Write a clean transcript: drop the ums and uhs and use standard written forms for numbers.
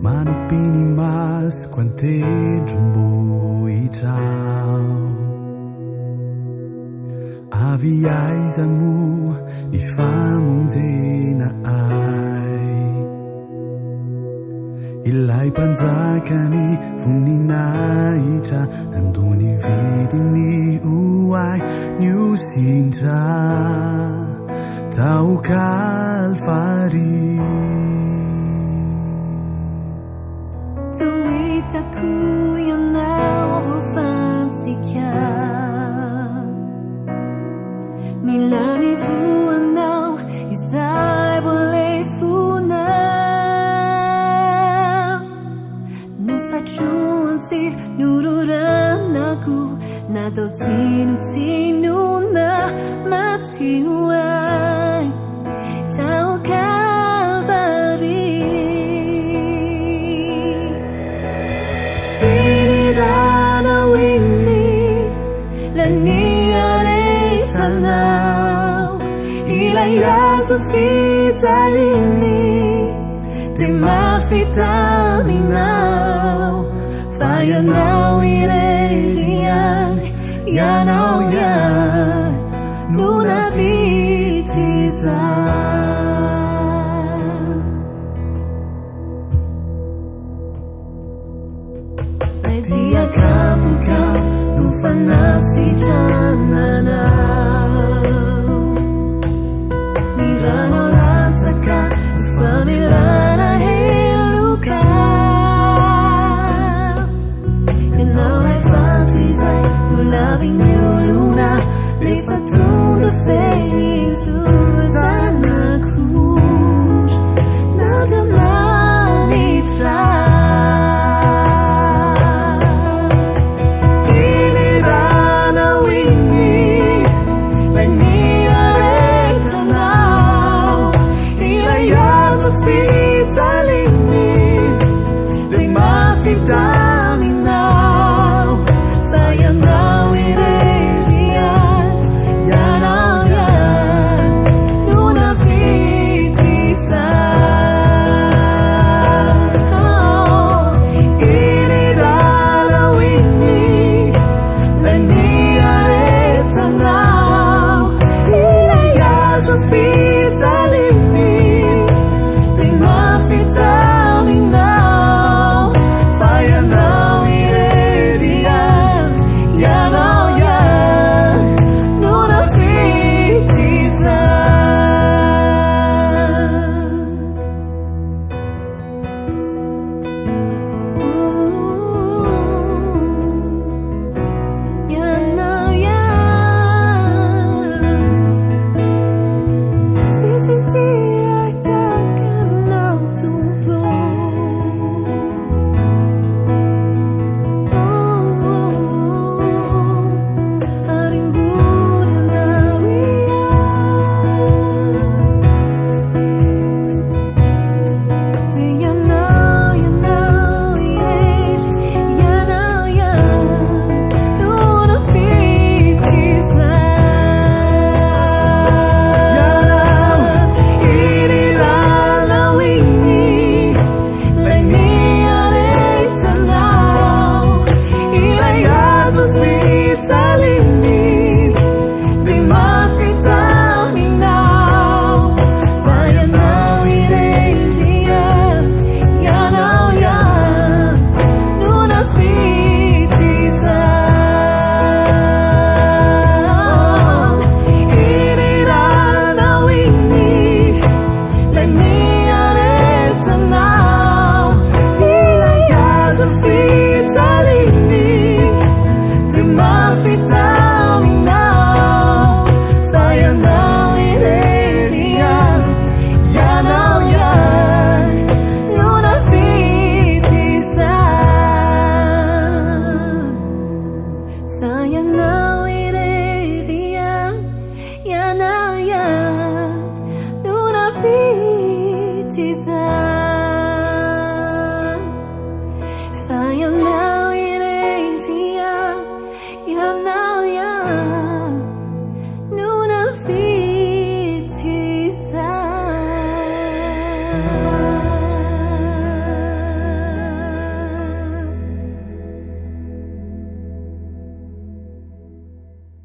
Manupini mas quante jumbuitao Aviais amu di famungzina ai Ilai panzakani funinaita Nanduni vidini uai nyusintra Tau Kalvary Tuitaku yang nau fansikia Milani fuanau isai boleh funa Nusa cuan si nururan aku Nato tinu na matiwai Tau Kalvary Fiderana winni Laniare tanau Ilayazo fitalini Tema fitaminau Fire now irerian Yanau yan Nuna vitizan Dia kapukau nufanasi jananau Mirano lansaka nufanilana heluka And now I fantizai nu loving you luna Lefatu de face Susana Cruz Nada manitra Nuna vitisa